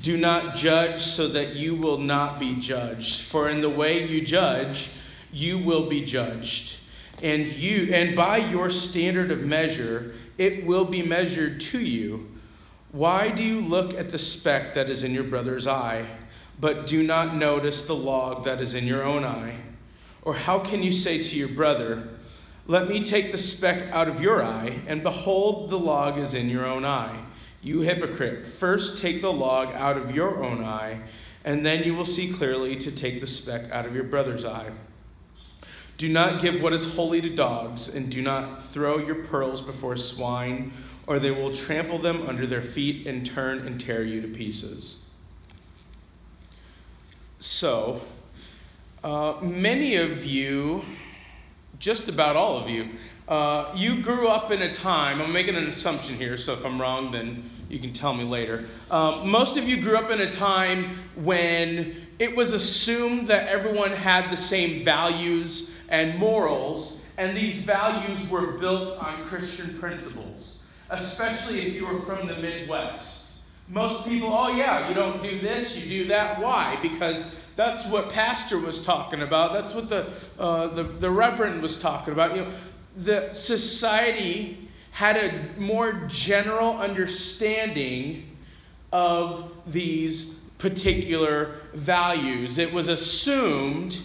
Do not judge so that you will not be judged. For in the way you judge, you will be judged. And by your standard of measure, it will be measured to you. Why do you look at the speck that is in your brother's eye, but do not notice the log that is in your own eye? Or how can you say to your brother, let me take the speck out of your eye, and behold, the log is in your own eye? You hypocrite, first take the log out of your own eye, and then you will see clearly to take the speck out of your brother's eye. Do not give what is holy to dogs, and do not throw your pearls before swine, or they will trample them under their feet and turn and tear you to pieces. So, many of you, just about all of you, you grew up in a time, I'm making an assumption here, so if I'm wrong, then you can tell me later. Most of you grew up in a time when it was assumed that everyone had the same values and morals, and these values were built on Christian principles, especially if you were from the Midwest. Most people, oh yeah, you don't do this, you do that. Why? Because that's what pastor was talking about. That's what the reverend was talking about. You know, the society had a more general understanding of these particular values. It was assumed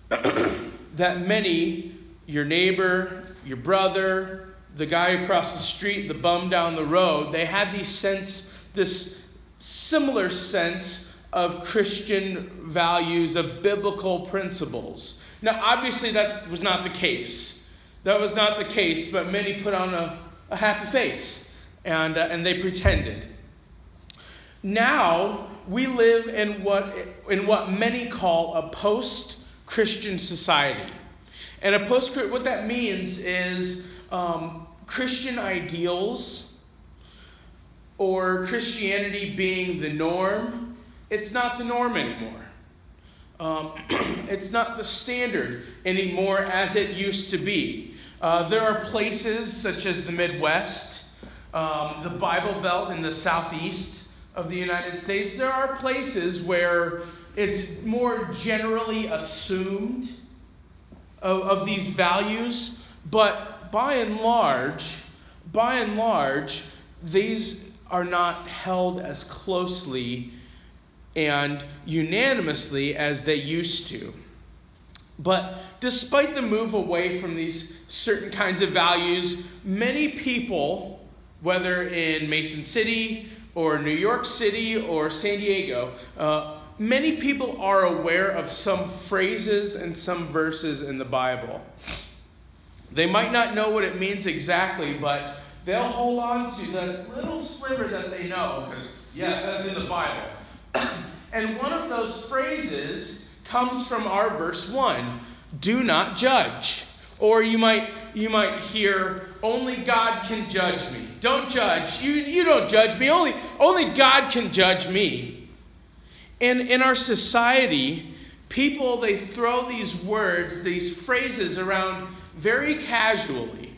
that many, your neighbor, your brother, the guy across the street, the bum down the road, they had this similar sense of Christian values, of biblical principles. Now, obviously, that was not the case. That was not the case, but many put on a happy face, and they pretended. Now, we live in what many call a post-Christian society. And what that means is Christian ideals or Christianity being the norm. It's not the norm anymore. It's not the standard anymore as it used to be. There are places such as the Midwest, the Bible Belt in the southeast of the United States. There are places where it's more generally assumed of these values, but by and large, these are not held as closely and unanimously as they used to. But despite the move away from these certain kinds of values, many people, whether in Mason City or New York City or San Diego, many people are aware of some phrases and some verses in the Bible. They might not know what it means exactly, but they'll hold on to the little sliver that they know, because yes, that's in the Bible. And one of those phrases comes from our verse 1, do not judge. Or you might hear, only God can judge me. Don't judge. You don't judge me. Only God can judge me. And in our society, people, they throw these words, these phrases around very casually.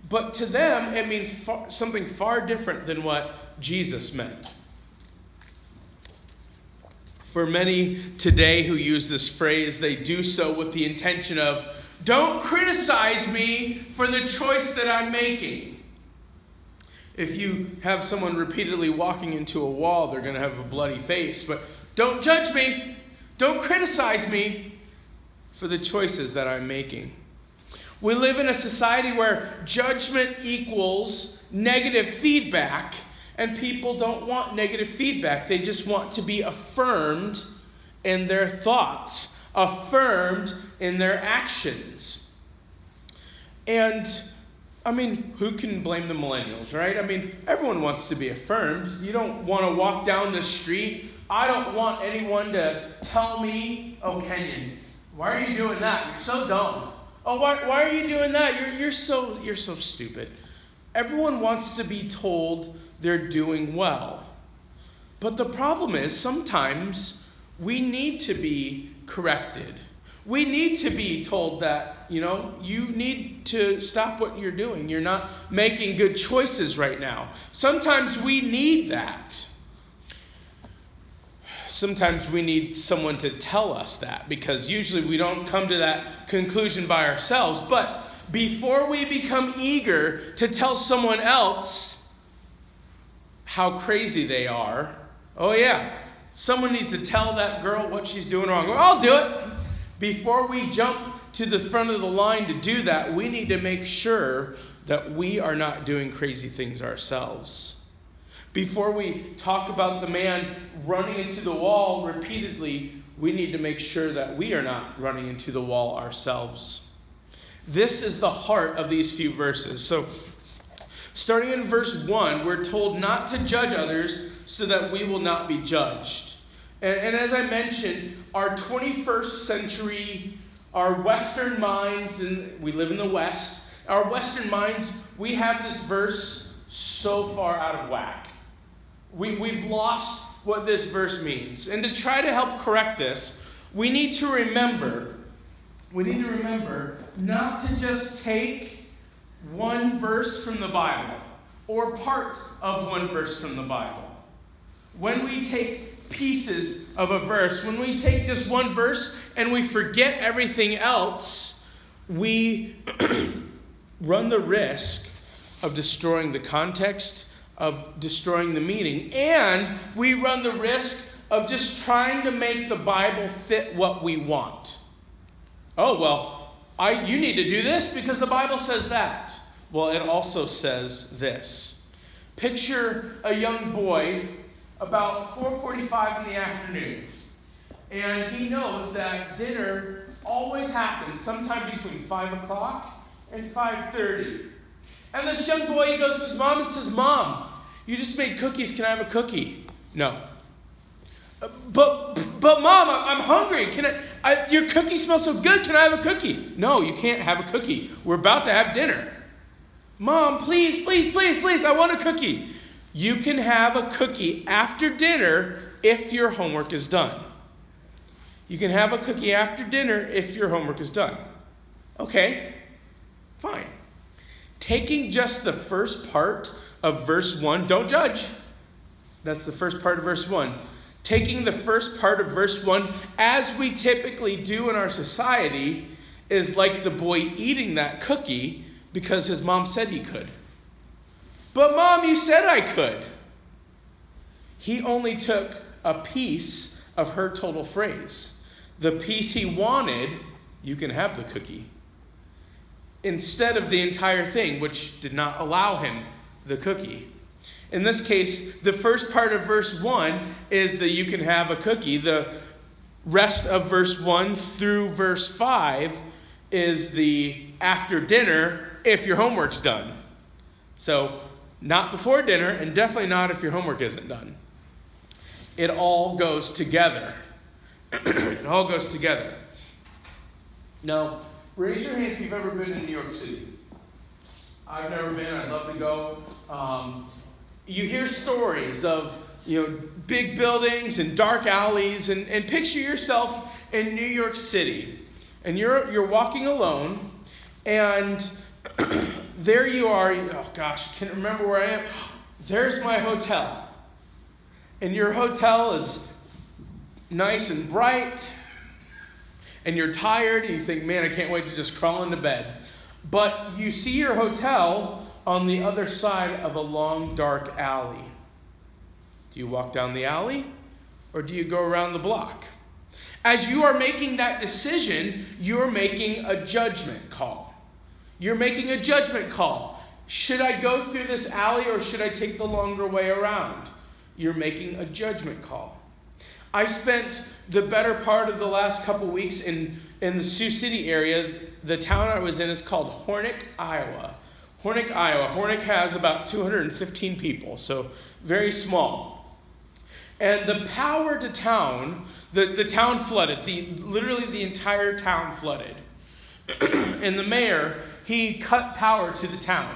But to them, it means something far different than what Jesus meant. For many today who use this phrase, they do so with the intention of, don't criticize me for the choice that I'm making. If you have someone repeatedly walking into a wall, they're going to have a bloody face. But don't judge me. Don't criticize me for the choices that I'm making. We live in a society where judgment equals negative feedback, and people don't want negative feedback. They just want to be affirmed in their thoughts, affirmed in their actions. And, who can blame the millennials, right? Everyone wants to be affirmed. You don't want to walk down the street. I don't want anyone to tell me, oh, Kenyon, why are you doing that? You're so dumb. Oh, why are you doing that? You're so stupid. Everyone wants to be told they're doing well. But the problem is sometimes we need to be corrected. We need to be told that, you need to stop what you're doing. You're not making good choices right now. Sometimes we need that. sometimes we need someone to tell us that, because usually we don't come to that conclusion by ourselves. But before we become eager to tell someone else how crazy they are, oh yeah, someone needs to tell that girl what she's doing wrong. Well, I'll do it. Before we jump to the front of the line to do that, we need to make sure that we are not doing crazy things ourselves. Before we talk about the man running into the wall repeatedly, we need to make sure that we are not running into the wall ourselves. This is the heart of these few verses. So, starting in verse 1, we're told not to judge others so that we will not be judged. And as I mentioned, our 21st century, our Western minds, and we live in the West, our Western minds, we have this verse so far out of whack. We've lost what this verse means. And to try to help correct this, we need to remember not to just take one verse from the Bible or part of one verse from the Bible. When we take pieces of a verse, when we take just one verse and we forget everything else, we run the risk of destroying the context, of destroying the meaning, and we run the risk of just trying to make the Bible fit what we want. Oh, well, you need to do this because the Bible says that. Well, it also says this. Picture a young boy about 4:45 in the afternoon, and he knows that dinner always happens sometime between 5 o'clock and 5:30. And this young boy, he goes to his mom and says, "Mom, you just made cookies. Can I have a cookie?" "No." But Mom, I'm hungry. Your cookies smell so good. Can I have a cookie?" "No, you can't have a cookie. We're about to have dinner." "Mom, please, I want a cookie." "You can have a cookie after dinner if your homework is done." You can have a cookie after dinner if your homework is done. Okay, fine. Taking just the first part of verse 1, don't judge. That's the first part of verse 1. Taking the first part of verse 1, as we typically do in our society, is like the boy eating that cookie because his mom said he could. "But Mom, you said I could." He only took a piece of her total phrase. The piece he wanted, "You can have the cookie," instead of the entire thing, which did not allow him the cookie. In this case, the first part of verse 1 is the "you can have a cookie." The rest of verse 1 through verse 5 is the "after dinner if your homework's done." So, not before dinner, and definitely not if your homework isn't done. It all goes together. It all goes together. Now, raise your hand if you've ever been in New York City. I've never been. I'd love to go. You hear stories of big buildings and dark alleys, and picture yourself in New York City, and you're walking alone, and there you are. Oh gosh, I can't remember where I am. There's my hotel, and your hotel is nice and bright, and you're tired, and you think, "Man, I can't wait to just crawl into bed." But you see your hotel on the other side of a long, dark alley. Do you walk down the alley, or do you go around the block? As you are making that decision, you're making a judgment call. You're making a judgment call. Should I go through this alley, or should I take the longer way around? You're making a judgment call. I spent the better part of the last couple weeks in the Sioux City area. The town I was in is called Hornick, Iowa. Hornick, Iowa. Hornick has about 215 people, so very small. And the power to town, the town flooded. Literally the entire town flooded. And the mayor, he cut power to the town.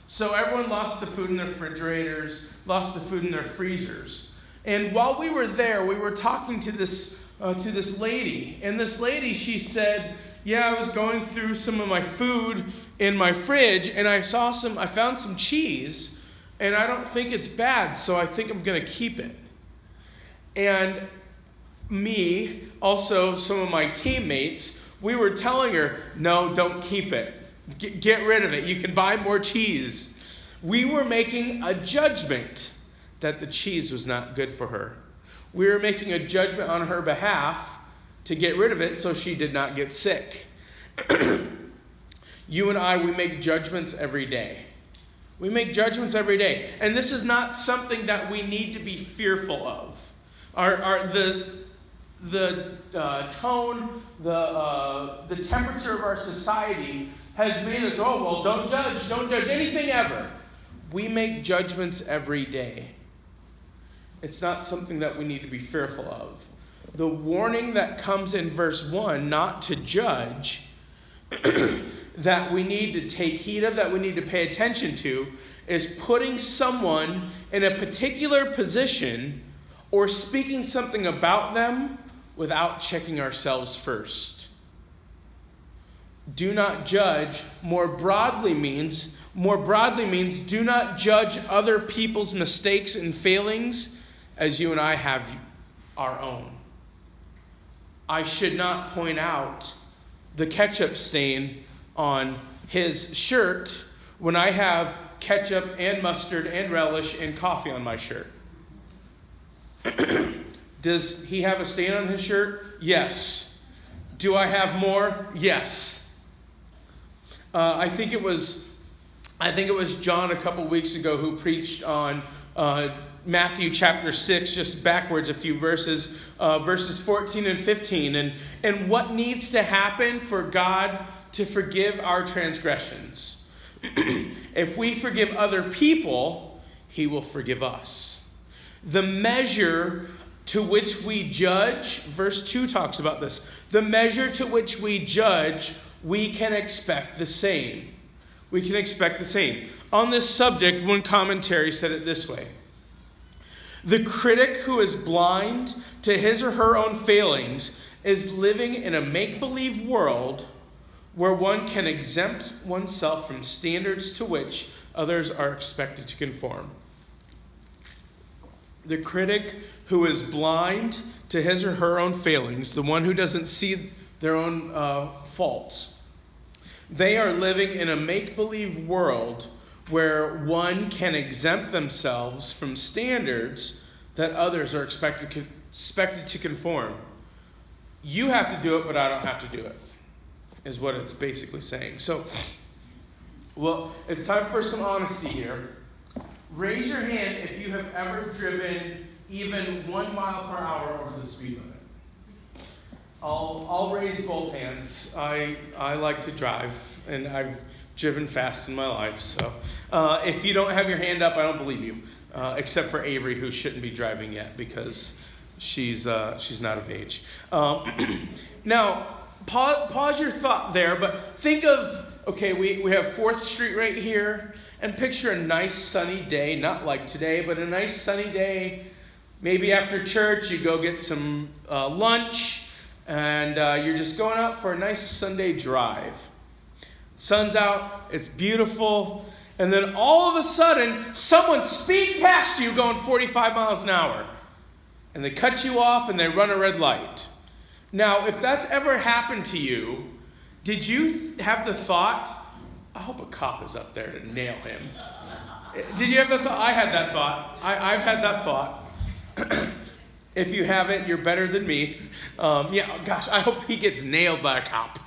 So everyone lost the food in their refrigerators, lost the food in their freezers. And while we were there, we were talking to this lady. And this lady, she said, "Yeah, I was going through some of my food in my fridge, and I found some cheese, and I don't think it's bad, so I think I'm going to keep it." And me, also some of my teammates, we were telling her, no, don't keep it. Get rid of it. You can buy more cheese. We were making a judgment that the cheese was not good for her. We were making a judgment on her behalf to get rid of it so she did not get sick. You and I, we make judgments every day. We make judgments every day. And this is not something that we need to be fearful of. The tone, the temperature of our society has made us, oh, well, don't judge anything ever. We make judgments every day. It's not something that we need to be fearful of. The warning that comes in verse 1, not to judge, that we need to take heed of, that we need to pay attention to, is putting someone in a particular position or speaking something about them without checking ourselves first. Do not judge more broadly means do not judge other people's mistakes and failings as you and I have our own. I should not point out the ketchup stain on his shirt when I have ketchup and mustard and relish and coffee on my shirt. Does he have a stain on his shirt? Yes. Do I have more? Yes. I think it was John a couple weeks ago who preached on Matthew chapter 6, just backwards a few verses, verses 14 and 15, and what needs to happen for God to forgive our transgressions. If we forgive other people, he will forgive us. The measure to which we judge, verse 2 talks about this. The measure to which we judge, we can expect the same. We can expect the same. On this subject, one commentary said it this way. The critic who is blind to his or her own failings is living in a make-believe world where one can exempt oneself from standards to which others are expected to conform. The critic who is blind to his or her own failings, the one who doesn't see their own faults, they are living in a make-believe world where one can exempt themselves from standards that others are expected to conform. You have to do it, but I don't have to do it, is what it's basically saying. So, well, it's time for some honesty here. Raise your hand if you have ever driven even 1 mile per hour over the speed limit. I'll raise both hands. I like to drive, and I've driven fast in my life. So if you don't have your hand up, I don't believe you, except for Avery, who shouldn't be driving yet because she's not of age. Now, pause your thought there, but think of, okay, we have 4th Street right here, and picture a nice sunny day, not like today, but a nice sunny day. Maybe after church, you go get some lunch, and you're just going out for a nice Sunday drive. Sun's out, it's beautiful, and then all of a sudden, someone speeds past you going 45 miles an hour, and they cut you off and they run a red light. Now, if that's ever happened to you, did you have the thought, I hope a cop is up there to nail him? Did you have the thought? I had that thought. I've had that thought. If you haven't, you're better than me. I hope he gets nailed by a cop.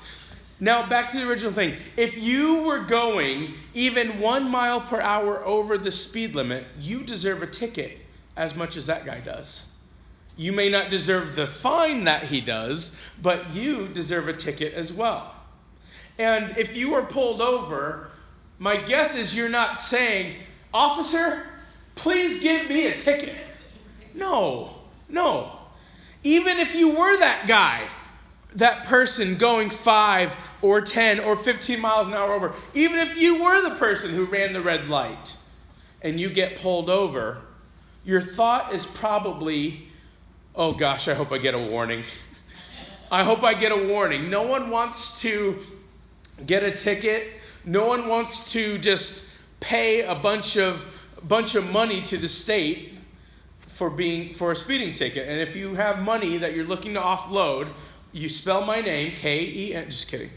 Now, back to the original thing. If you were going even 1 mile per hour over the speed limit, you deserve a ticket as much as that guy does. You may not deserve the fine that he does, but you deserve a ticket as well. And if you were pulled over, my guess is you're not saying, "Officer, please give me a ticket." No. Even if you were that guy, that person going 5 or 10 or 15 miles an hour over, even if you were the person who ran the red light and you get pulled over, your thought is probably, oh gosh, I hope I get a warning. I hope I get a warning. No one wants to get a ticket. No one wants to just pay a bunch of money to the state for a speeding ticket. And if you have money that you're looking to offload, you spell my name, K-E-N, just kidding.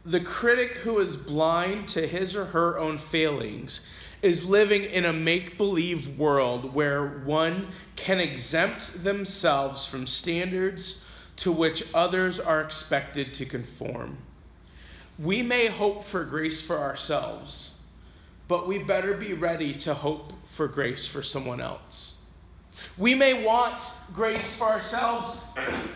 The critic who is blind to his or her own failings is living in a make-believe world where one can exempt themselves from standards to which others are expected to conform. We may hope for grace for ourselves, but we better be ready to hope for grace for someone else. We may want grace for ourselves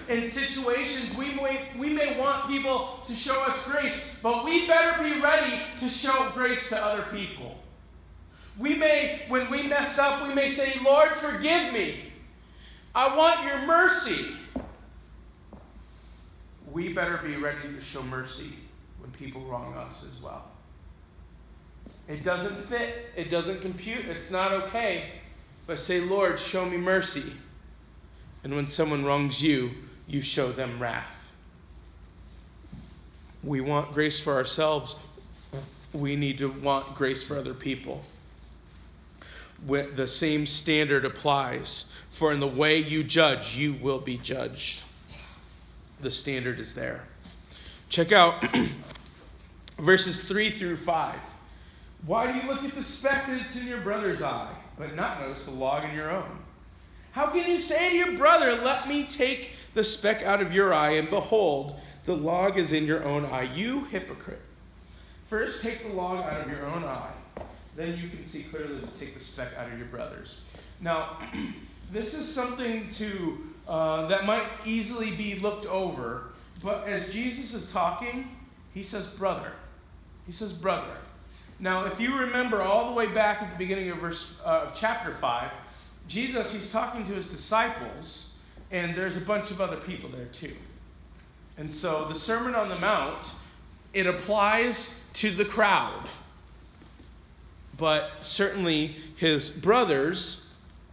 in situations. We may want people to show us grace, but we better be ready to show grace to other people. When we mess up, we may say, Lord, forgive me. I want your mercy. We better be ready to show mercy when people wrong us as well. It doesn't fit. It doesn't compute. It's not okay. But say, Lord, show me mercy. And when someone wrongs you, you show them wrath. We want grace for ourselves. We need to want grace for other people. The same standard applies. For in the way you judge, you will be judged. The standard is there. Check out verses 3 through 5. Why do you look at the speck that's in your brother's eye, but not notice the log in your own? How can you say to your brother, let me take the speck out of your eye, and behold, the log is in your own eye? You hypocrite. First take the log out of your own eye, then you can see clearly to take the speck out of your brother's. Now, this is something that might easily be looked over, but as Jesus is talking, he says brother. He says brother. Now, if you remember all the way back at the beginning of chapter 5, Jesus, he's talking to his disciples, and there's a bunch of other people there too. And so the Sermon on the Mount, it applies to the crowd. But certainly his brothers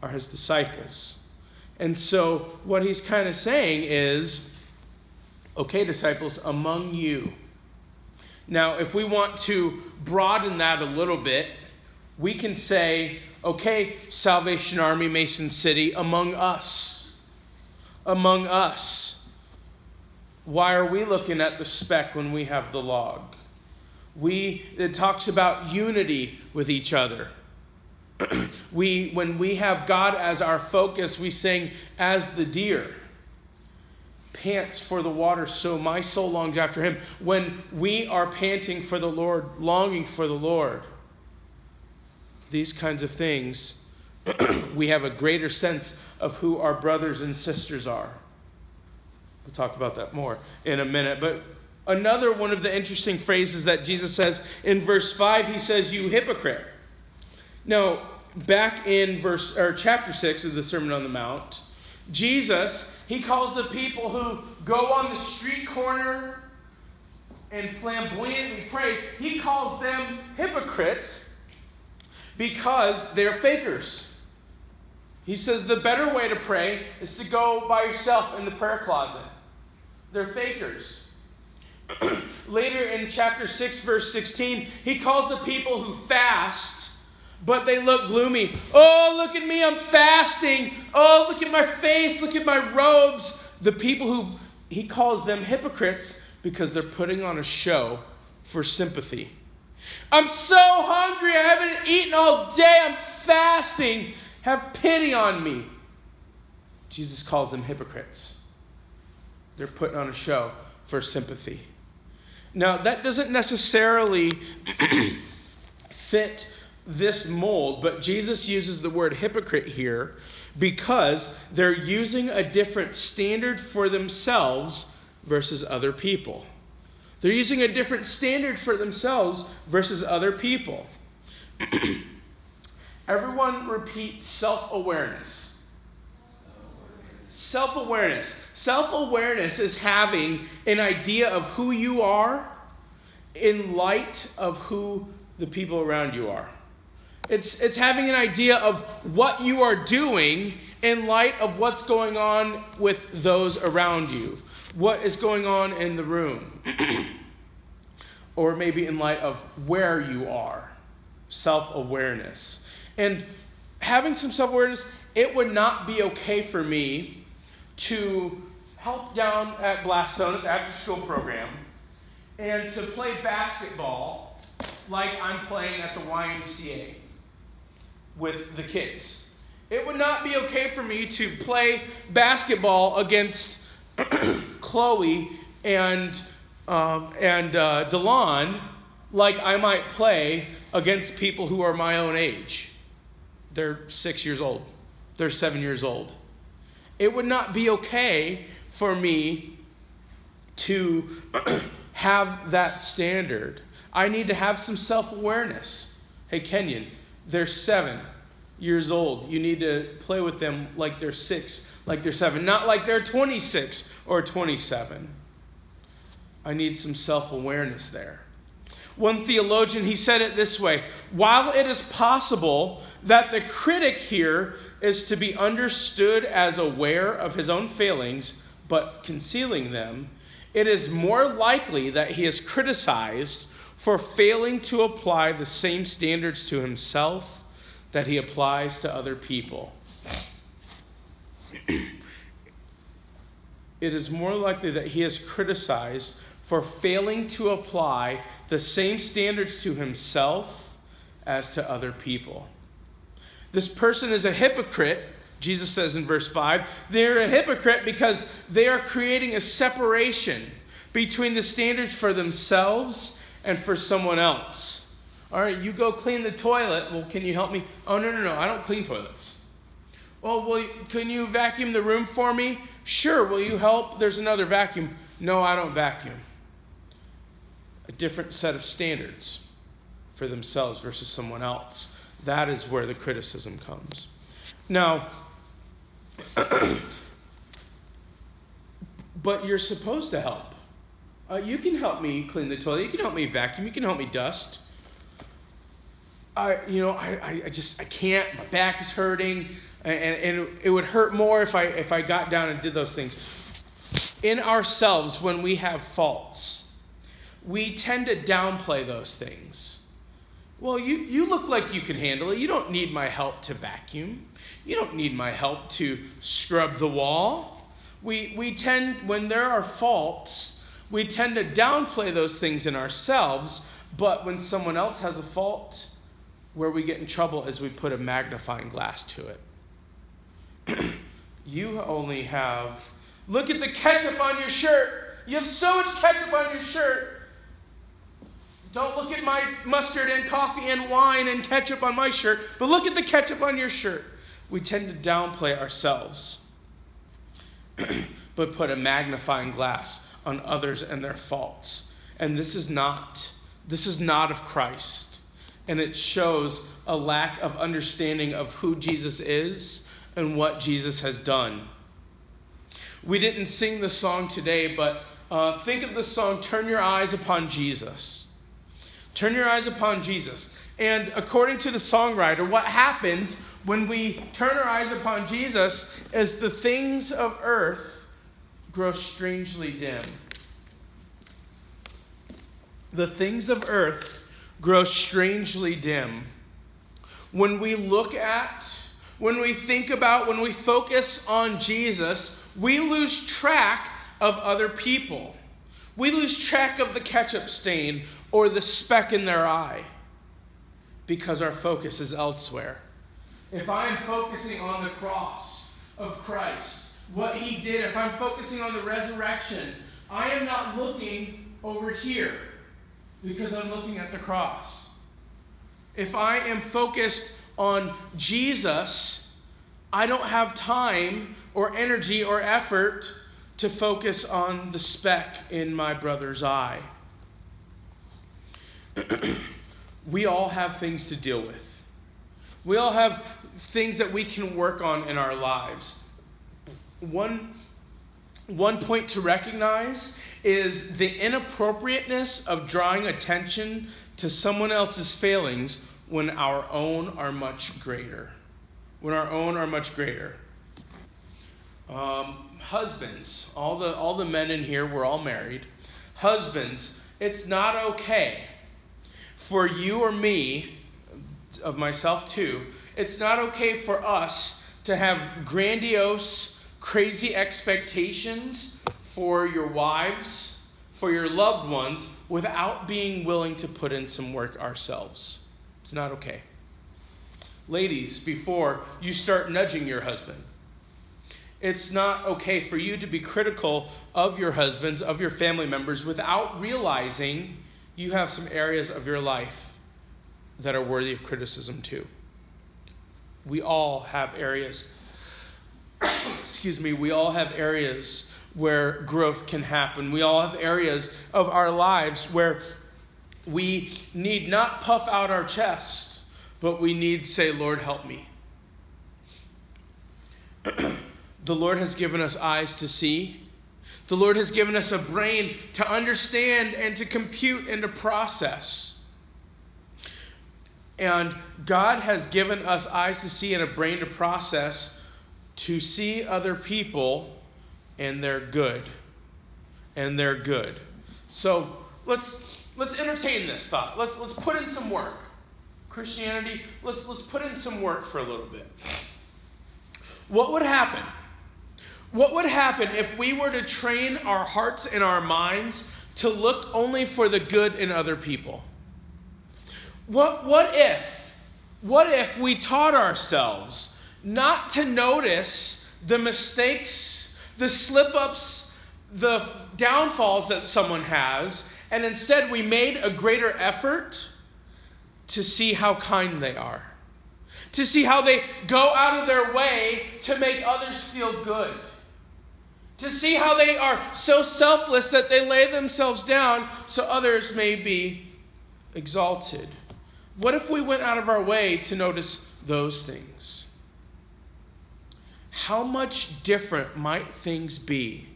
are his disciples. And so what he's kind of saying is, okay, disciples, among you. Now, if we want to broaden that a little bit, we can say, okay, Salvation Army, Mason City, among us. Among us. Why are we looking at the speck when we have the log? It talks about unity with each other. When we have God as our focus, we sing, as the deer pants for the water, so my soul longs after him. When we are panting for the Lord, longing for the Lord, these kinds of things, we have a greater sense of who our brothers and sisters are. We'll talk about that more in a minute. But another one of the interesting phrases that Jesus says in verse 5, he says, you hypocrite. Now, back in chapter 6 of the Sermon on the Mount, Jesus, he calls the people who go on the street corner and flamboyantly pray, he calls them hypocrites because they're fakers. He says the better way to pray is to go by yourself in the prayer closet. They're fakers. Later in chapter 6, verse 16, he calls the people who fast, but they look gloomy. Oh, look at me, I'm fasting. Oh, look at my face, look at my robes. The people who he calls them hypocrites because they're putting on a show for sympathy. I'm so hungry, I haven't eaten all day, I'm fasting. Have pity on me. Jesus calls them hypocrites. They're putting on a show for sympathy. Now, that doesn't necessarily fit this mold, but Jesus uses the word hypocrite here because they're using a different standard for themselves versus other people. They're using a different standard for themselves versus other people. Everyone repeat self-awareness. Self-awareness. Self-awareness is having an idea of who you are in light of who the people around you are. It's having an idea of what you are doing in light of what's going on with those around you. What is going on in the room. Or maybe in light of where you are. Self-awareness. And having some self-awareness, it would not be okay for me to help down at Blackstone at the after-school program and to play basketball like I'm playing at the YMCA with the kids. It would not be okay for me to play basketball against Chloe and Delon like I might play against people who are my own age. They're 6 years old. They're 7 years old. It would not be okay for me to have that standard. I need to have some self-awareness. Hey, Kenyon, they're 7 years old. You need to play with them like they're 6, like they're 7, not like they're 26 or 27. I need some self-awareness there. One theologian, he said it this way: while it is possible that the critic here is to be understood as aware of his own failings, but concealing them, it is more likely that he is criticized for failing to apply the same standards to himself that he applies to other people. It is more likely that he is criticized for failing to apply the same standards to himself as to other people. This person is a hypocrite, Jesus says in verse 5. They're a hypocrite because they are creating a separation between the standards for themselves and for someone else. All right, you go clean the toilet. Well, can you help me? Oh, no, I don't clean toilets. Well, can you vacuum the room for me? Sure, will you help? There's another vacuum. No, I don't vacuum. A different set of standards for themselves versus someone else. That is where the criticism comes. Now, but you're supposed to help. You can help me clean the toilet. You can help me vacuum. You can help me dust. I can't. My back is hurting, and it would hurt more if I got down and did those things. In ourselves, when we have faults, we tend to downplay those things. Well, you look like you can handle it. You don't need my help to vacuum. You don't need my help to scrub the wall. We tend, when there are faults, we tend to downplay those things in ourselves, but when someone else has a fault, where we get in trouble is we put a magnifying glass to it. You only have, look at the ketchup on your shirt. You have so much ketchup on your shirt. Don't look at my mustard and coffee and wine and ketchup on my shirt, but look at the ketchup on your shirt. We tend to downplay ourselves, but put a magnifying glass on others and their faults. And this is not of Christ. And it shows a lack of understanding of who Jesus is and what Jesus has done. We didn't sing the song today, but think of the song, Turn Your Eyes Upon Jesus. Turn your eyes upon Jesus. And according to the songwriter, what happens when we turn our eyes upon Jesus is the things of earth grow strangely dim. The things of earth grow strangely dim. When we look at, when we think about, when we focus on Jesus, we lose track of other people. We lose track of the ketchup stain or the speck in their eye because our focus is elsewhere. If I'm focusing on the cross of Christ, what he did, if I'm focusing on the resurrection, I am not looking over here because I'm looking at the cross. If I am focused on Jesus, I don't have time or energy or effort to focus on the speck in my brother's eye. We all have things to deal with. We all have things that we can work on in our lives. One point to recognize is the inappropriateness of drawing attention to someone else's failings when our own are much greater. When our own are much greater. Husbands, all the men in here, we're all married. Husbands, it's not okay for you or me, of myself too, It's not okay for us to have grandiose, crazy expectations for your wives, for your loved ones, without being willing to put in some work ourselves. It's not okay. Ladies, before you start nudging your husband, it's not okay for you to be critical of your husbands, of your family members, without realizing you have some areas of your life that are worthy of criticism too. We all have areas, we all have areas where growth can happen. We all have areas of our lives where we need not puff out our chest, but we need to say, Lord, help me. The Lord has given us eyes to see. The Lord has given us a brain to understand and to compute and to process. And God has given us eyes to see and a brain to process, to see other people and they're good. And they're good. So let's entertain this thought. Let's put in some work. Christianity, let's put in some work for a little bit. What would happen? What would happen if we were to train our hearts and our minds to look only for the good in other people? What if we taught ourselves not to notice the mistakes, the slip-ups, the downfalls that someone has, and instead we made a greater effort to see how kind they are, to see how they go out of their way to make others feel good, to see how they are so selfless that they lay themselves down so others may be exalted? What if we went out of our way to notice those things? How much different might things be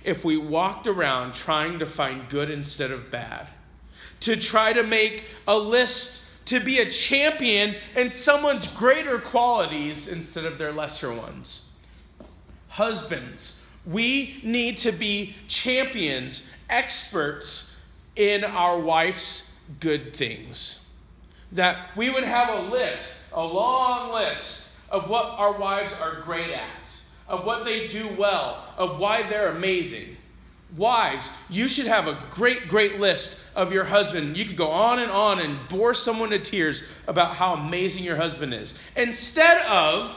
if we walked around trying to find good instead of bad? To try to make a list to be a champion in someone's greater qualities instead of their lesser ones. Husbands, we need to be champions, experts in our wife's good things. That we would have a list, a long list, of what our wives are great at, of what they do well, of why they're amazing. Wives, you should have a great list of your husband. You could go on and bore someone to tears about how amazing your husband is. Instead of,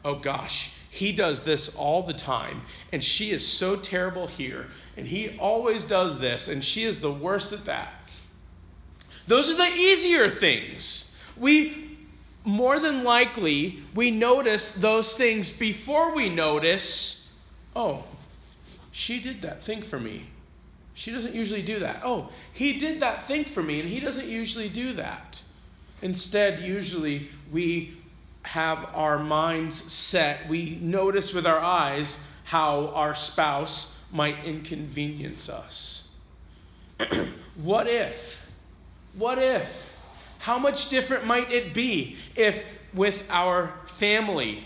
oh gosh, he does this all the time, and she is so terrible here, and he always does this, and she is the worst at that. Those are the easier things. More than likely, we notice those things before we notice, oh, she did that thing for me. She doesn't usually do that. Oh, he did that thing for me, and he doesn't usually do that. Instead, usually, we have our minds set. We notice with our eyes how our spouse might inconvenience us. What if? How much different might it be if with our family,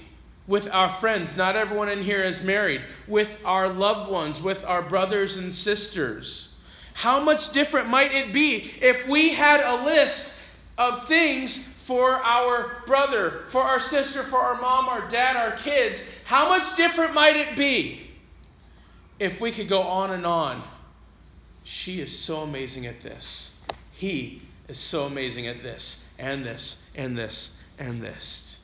with our friends, not everyone in here is married, with our loved ones, with our brothers and sisters, how much different might it be if we had a list of things for our brother, for our sister, for our mom, our dad, our kids? How much different might it be if we could go on and on? She is so amazing at this. He is so amazing at this, and this, and this, and this.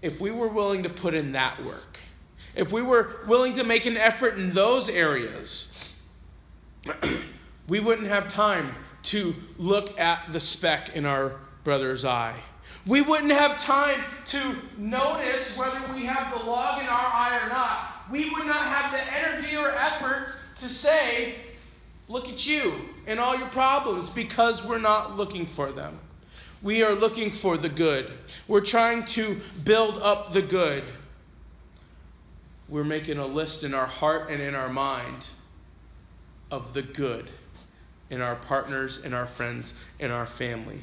If we were willing to put in that work, if we were willing to make an effort in those areas, we wouldn't have time to look at the speck in our brother's eye. We wouldn't have time to notice whether we have the log in our eye or not. We would not have the energy or effort to say, look at you and all your problems, because we're not looking for them. We are looking for the good. We're trying to build up the good. We're making a list in our heart and in our mind of the good in our partners, in our friends, in our family.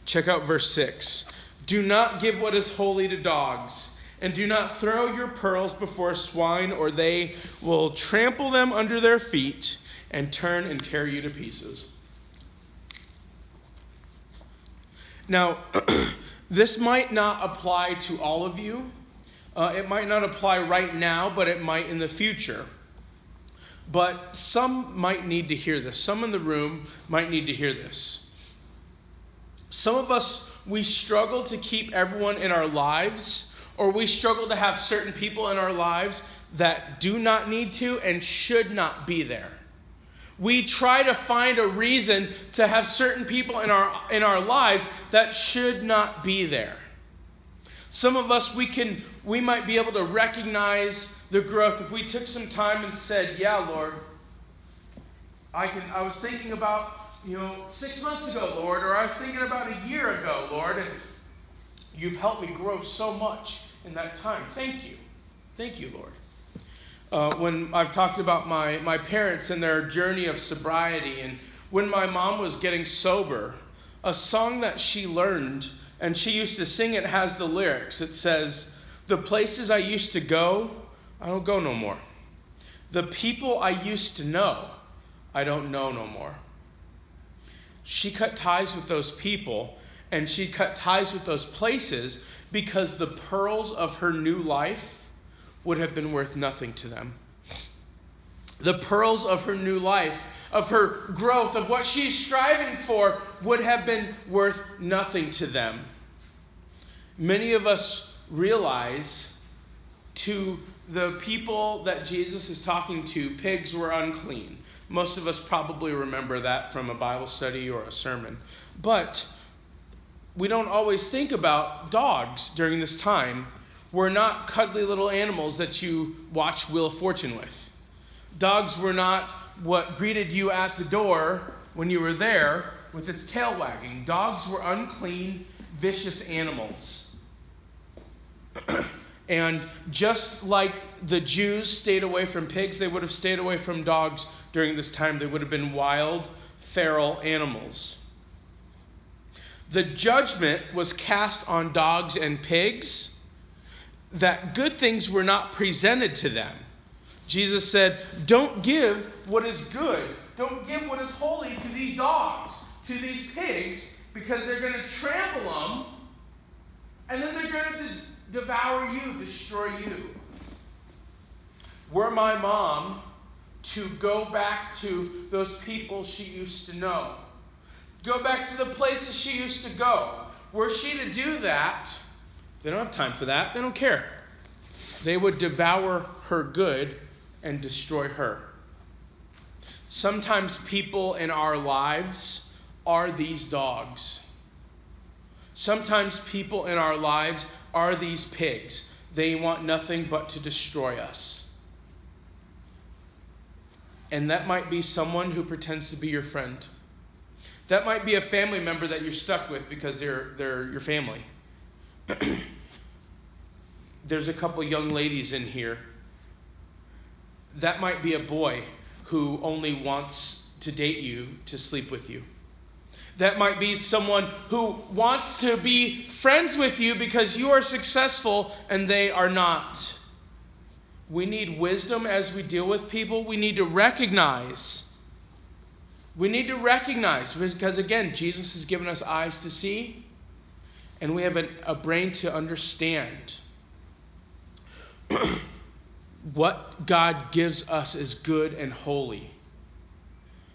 Check out verse 6. Do not give what is holy to dogs, and do not throw your pearls before swine, or they will trample them under their feet and turn and tear you to pieces. Now, this might not apply to all of you. It might not apply right now, but it might in the future. But some might need to hear this. Some in the room might need to hear this. Some of us, we struggle to keep everyone in our lives, or we struggle to have certain people in our lives that do not need to and should not be there. We try to find a reason to have certain people in our lives that should not be there. Some of us, we might be able to recognize the growth if we took some time and said, yeah, Lord, I was thinking about, 6 months ago, Lord, or I was thinking about a year ago, Lord, and you've helped me grow so much in that time. Thank you. Thank you, Lord. When I've talked about my parents and their journey of sobriety, and when my mom was getting sober, a song that she learned, and she used to sing it, has the lyrics. It says, "The places I used to go, I don't go no more. The people I used to know, I don't know no more." She cut ties with those people, and she cut ties with those places because the pearls of her new life would have been worth nothing to them. The pearls of her new life, of her growth, of what she's striving for, would have been worth nothing to them. Many of us realize, to the people that Jesus is talking to, pigs were unclean. Most of us probably remember that from a Bible study or a sermon. But we don't always think about dogs during this time. Were not cuddly little animals that you watch Wheel of Fortune with. Dogs were not what greeted you at the door when you were there with its tail wagging. Dogs were unclean, vicious animals. And just like the Jews stayed away from pigs, they would have stayed away from dogs during this time. They would have been wild, feral animals. The judgment was cast on dogs and pigs, that good things were not presented to them. Jesus said, don't give what is good. Don't give what is holy to these dogs, to these pigs, because they're going to trample them, and then they're going to devour you, destroy you. Were my mom to go back to those people she used to know, go back to the places she used to go, were she to do that, they don't have time for that. They don't care. They would devour her good and destroy her. Sometimes people in our lives are these dogs. Sometimes people in our lives are these pigs. They want nothing but to destroy us. And that might be someone who pretends to be your friend. That might be a family member that you're stuck with because they're your family. There's a couple young ladies in here. That might be a boy who only wants to date you to sleep with you. That might be someone who wants to be friends with you because you are successful and they are not. We need wisdom as we deal with people. We need to recognize. Because again, Jesus has given us eyes to see, and we have a brain to understand. What God gives us is good and holy.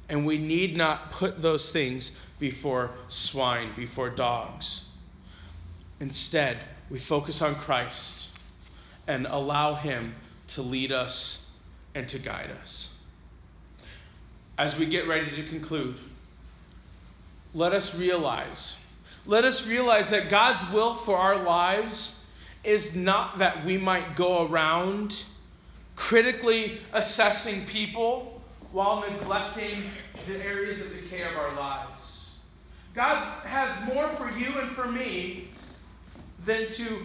And we need not put those things before swine, before dogs. Instead, we focus on Christ and allow Him to lead us and to guide us. As we get ready to conclude, let us realize that God's will for our lives is not that we might go around critically assessing people while neglecting the areas of decay of our lives. God has more for you and for me than to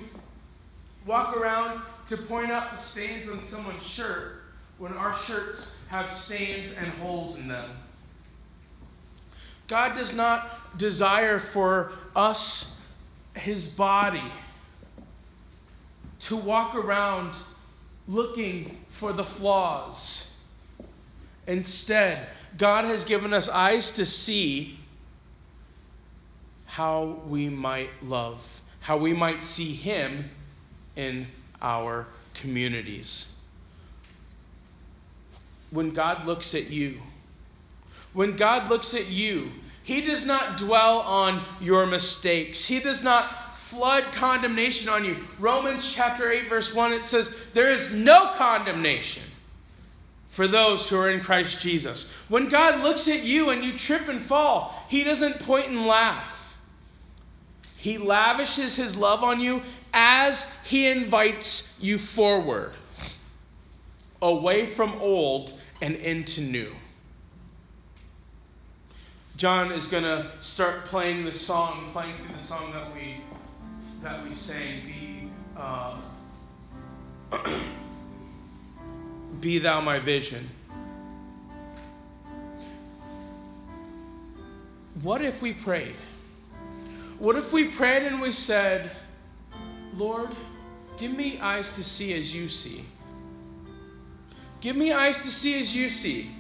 walk around to point out the stains on someone's shirt when our shirts have stains and holes in them. God does not desire for us, His body, to walk around looking for the flaws. Instead, God has given us eyes to see how we might love, how we might see him in our communities. When God looks at you, he does not dwell on your mistakes. He does not flood condemnation on you. Romans chapter 8, verse 1, it says, there is no condemnation for those who are in Christ Jesus. When God looks at you and you trip and fall, he doesn't point and laugh. He lavishes his love on you as he invites you forward, away from old and into new. John is going to start playing through the song that we sang, Be Thou My Vision. What if we prayed? What if we prayed and we said, Lord, give me eyes to see as you see. Give me eyes to see as you see.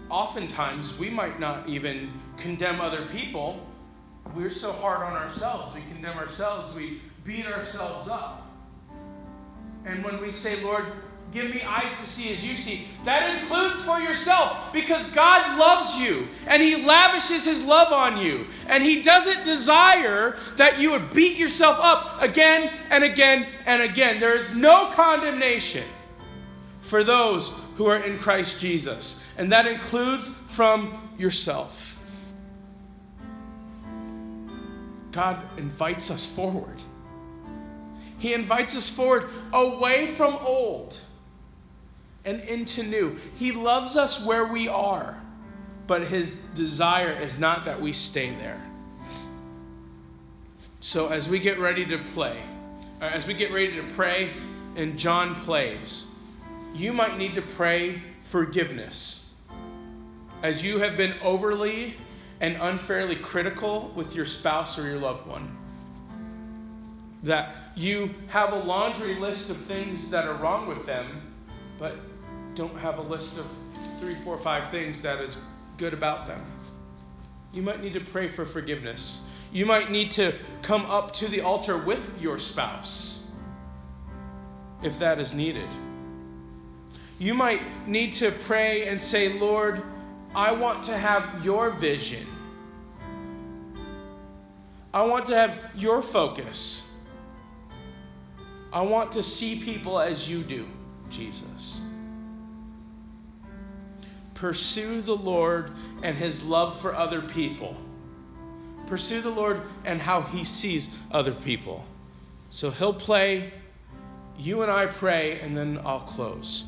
Oftentimes, we might not even condemn other people. We're so hard on ourselves. We condemn ourselves. We beat ourselves up. And when we say, Lord, give me eyes to see as you see, that includes for yourself, because God loves you and he lavishes his love on you. And he doesn't desire that you would beat yourself up again and again and again. There is no condemnation for those who are in Christ Jesus. And that includes from yourself. God invites us forward. He invites us forward away from old and into new. He loves us where we are, but his desire is not that we stay there. So as we get ready to pray, and John plays, you might need to pray forgiveness. As you have been overly and unfairly critical with your spouse or your loved one. That you have a laundry list of things that are wrong with them, but don't have a list of 3, 4, 5 things that is good about them. You might need to pray for forgiveness. You might need to come up to the altar with your spouse, if that is needed. You might need to pray and say, Lord, I want to have your vision. I want to have your focus. I want to see people as you do, Jesus. Pursue the Lord and his love for other people. Pursue the Lord and how he sees other people. So he'll play, you and I pray, and then I'll close.